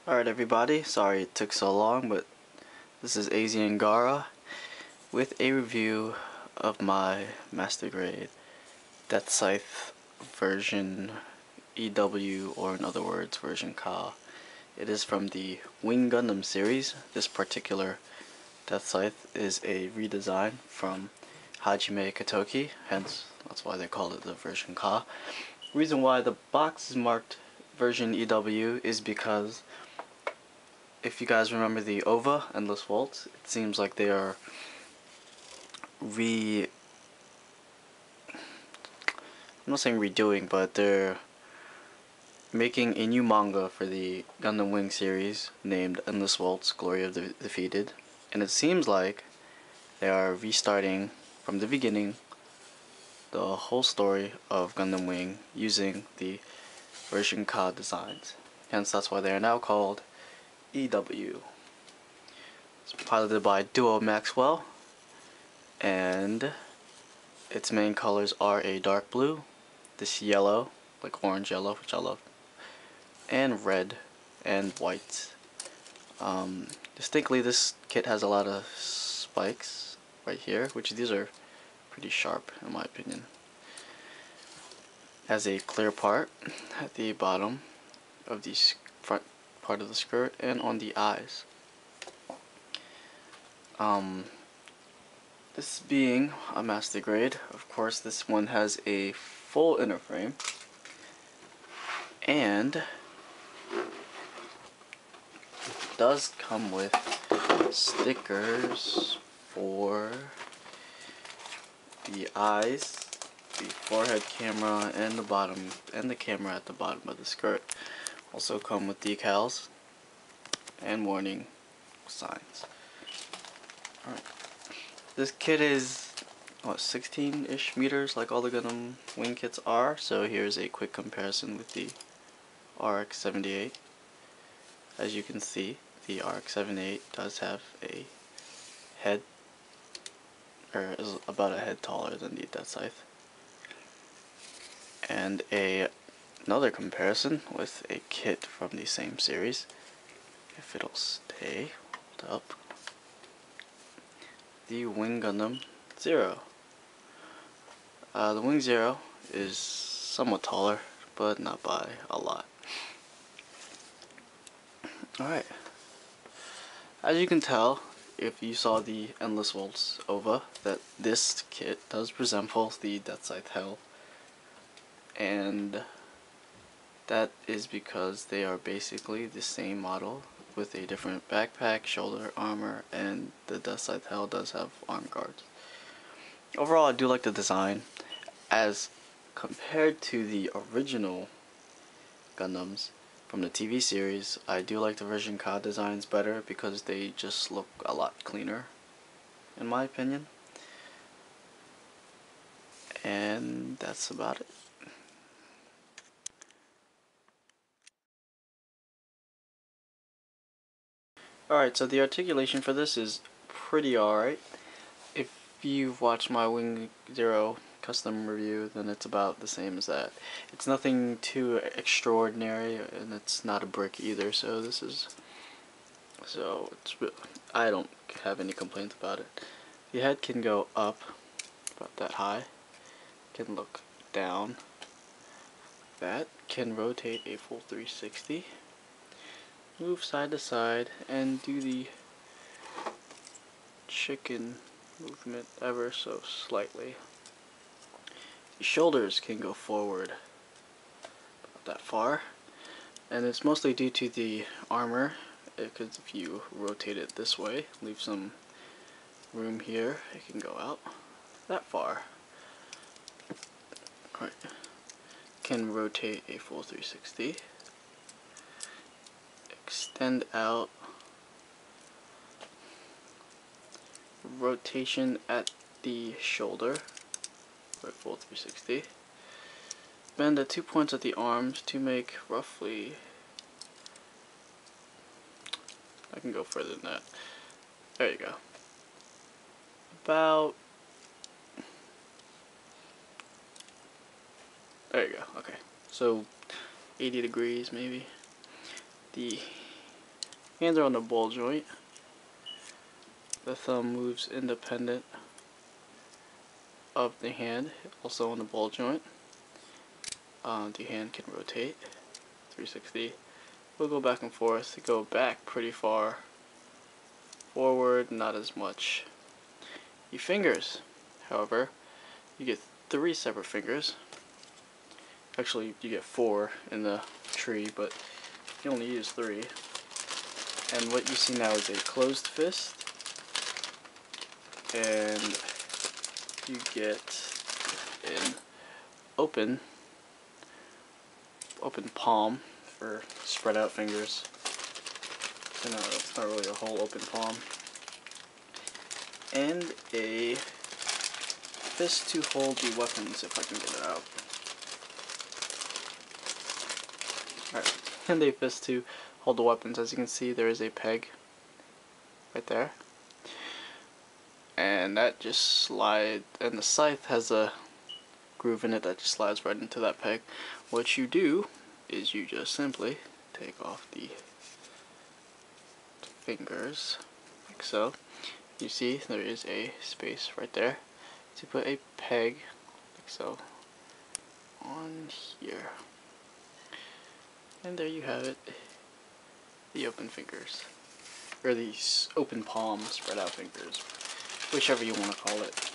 Alright everybody, sorry it took so long, but this is AZ Angara with a review of my Master Grade Deathscythe version EW, or in other words, version Ka. It is from the Wing Gundam series. This particular Deathscythe is a redesign from Hajime Katoki, hence that's why they call it the version Ka. Reason why the box is marked version EW is because if you guys remember the OVA Endless Waltz, it seems like they are I'm not saying redoing, but they're making a new manga for the Gundam Wing series named Endless Waltz Glory of the Defeated, and it seems like they are restarting from the beginning the whole story of Gundam Wing using the version Ka designs. Hence that's why they are now called EW. It's piloted by Duo Maxwell, and its main colors are a dark blue, this yellow, like orange yellow, which I love, and red and white. Distinctly, this kit has a lot of spikes right here, which these are pretty sharp in my opinion. Has a clear part at the bottom of the front part of the skirt and on the eyes. This being a master grade, of course this one has a full inner frame, and does come with stickers for the eyes, the forehead camera, and the bottom, and the camera at the bottom of the skirt. Also come with decals and warning signs. Alright. This kit is, what, 16-ish meters like all the Gundam Wing kits are, so here's a quick comparison with the RX-78. As you can see, the RX-78 does have a head, or is about a head taller than the Deathscythe. And another comparison with a kit from the same series, if it'll stay, hold up. The Wing Gundam Zero. The Wing Zero is somewhat taller, but not by a lot. Alright. As you can tell, if you saw the Endless Waltz OVA, that this kit does resemble the Deathscythe Hell. And that is because they are basically the same model with a different backpack, shoulder armor, and the Deathscythe Hell does have arm guards. Overall, I do like the design. As compared to the original Gundams from the TV series, I do like the version Ka designs better because they just look a lot cleaner, in my opinion. And that's about it. Alright, so the articulation for this is pretty alright. If you've watched my Wing Zero custom review, then it's about the same as that. It's nothing too extraordinary, and it's not a brick either, so I don't have any complaints about it. The head can go up about that high, can look down, that can rotate a full 360, move side to side, and do the chicken movement ever so slightly. The shoulders can go forward about that far, and it's mostly due to the armor, because if you rotate it this way, leave some room here, it can go out that far. Right. Can rotate a full 360, extend out, rotation at the shoulder for a full 360, bend at 2 points at the arms to make roughly, I can go further than that, there you go, about, there you go, okay, so 80 degrees maybe. The Hands are on the ball joint. The thumb moves independent of the hand, also on the ball joint. The hand can rotate 360. We'll go back and forth. Go back pretty far. Forward, not as much. The fingers, however, you get 3 separate fingers. Actually, you get 4 in the tree, but you only use 3. And what you see now is a closed fist, and you get an open palm for spread out fingers. So no, it's not really a whole open palm. And a fist to hold the weapons, if I can get it out. Alright, and a fist to hold the weapons. As you can see, there is a peg right there. And that just slides, and the scythe has a groove in it that just slides right into that peg. What you do is you just simply take off the fingers, like so. You see there is a space right there to put a peg, like so, on here. And there you have it, the open fingers, or these open palm spread out fingers, whichever you want to call it.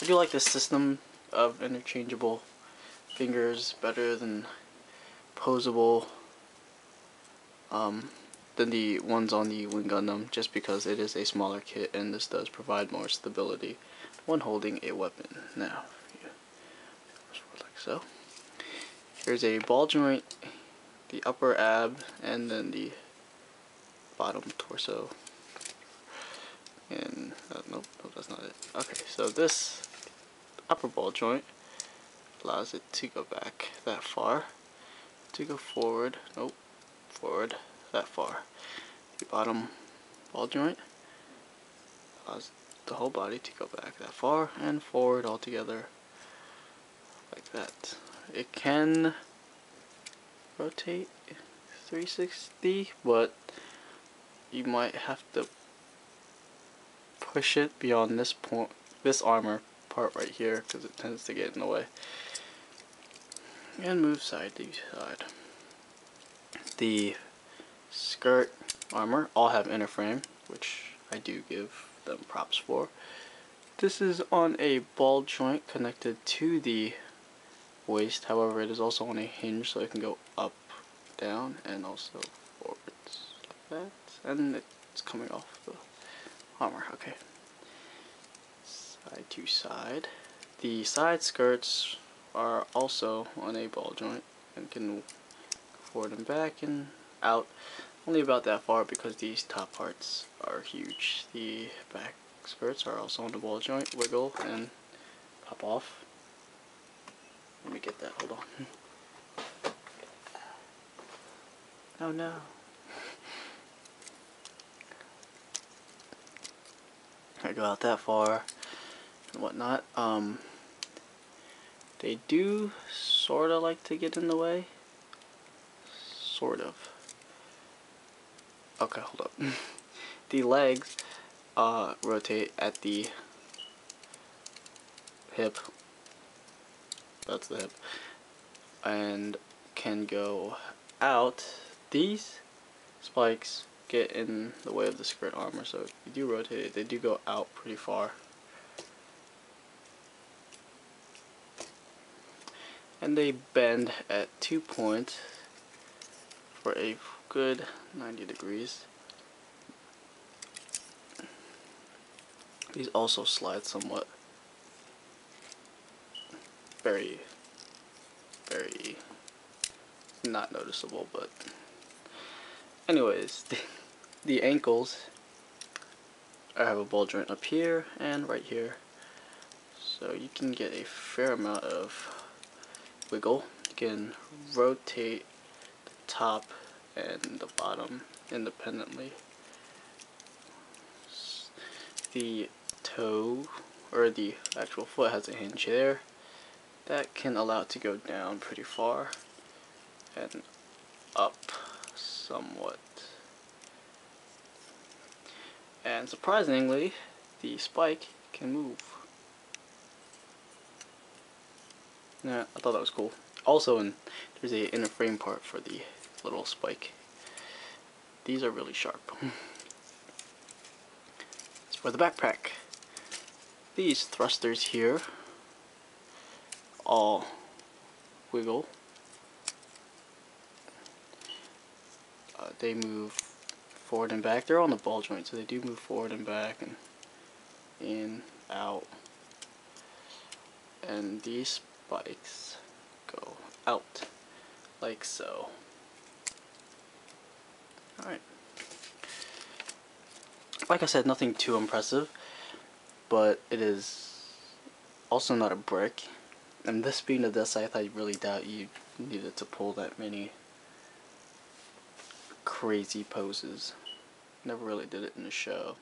I do like this system of interchangeable fingers better than posable than the ones on the Wing Gundam, just because it is a smaller kit and this does provide more stability when holding a weapon. Now, like so. Here's a ball joint, the upper ab, and then the bottom torso. And nope, that's not it. Okay, so this upper ball joint allows it to go back that far, to go forward, nope, forward that far. The bottom ball joint allows the whole body to go back that far and forward all together, like that. It can rotate 360, but you might have to push it beyond this point, this armor part right here, because it tends to get in the way. And move side to side. The skirt armor all have inner frame, which I do give them props for. This is on a ball joint connected to the waist, however it is also on a hinge, so it can go up, down, and also forwards like that. And it's coming off the armor. Okay. Side to side. The side skirts are also on a ball joint and can go forward and back and out, only about that far because these top parts are huge. The back skirts are also on the ball joint, wiggle and pop off. Let me get that, hold on. Oh no. I go out that far and whatnot. They do sorta like to get in the way. Sort of. Okay, hold up. The legs rotate at the hip. That's the hip. And can go out. These spikes get in the way of the skirt armor, so if you do rotate it, they do go out pretty far. And they bend at 2 points for a good 90 degrees. These also slide somewhat. Very not noticeable, but anyways, the ankles, I have a ball joint up here and right here, so you can get a fair amount of wiggle. You can rotate the top and the bottom independently. The toe, or the actual foot, has a hinge there that can allow it to go down pretty far and up somewhat. And surprisingly, the spike can move. Yeah, I thought that was cool. Also, there's a inner frame part for the little spike. These are really sharp. As for the backpack, these thrusters here all wiggle. They move forward and back. They're on the ball joint, so they do move forward and back and in, out. And these spikes go out like so. Alright. Like I said, nothing too impressive, but it is also not a brick. And this being a Deathscythe, I really doubt you needed to pull that many crazy poses. Never really did it in the show.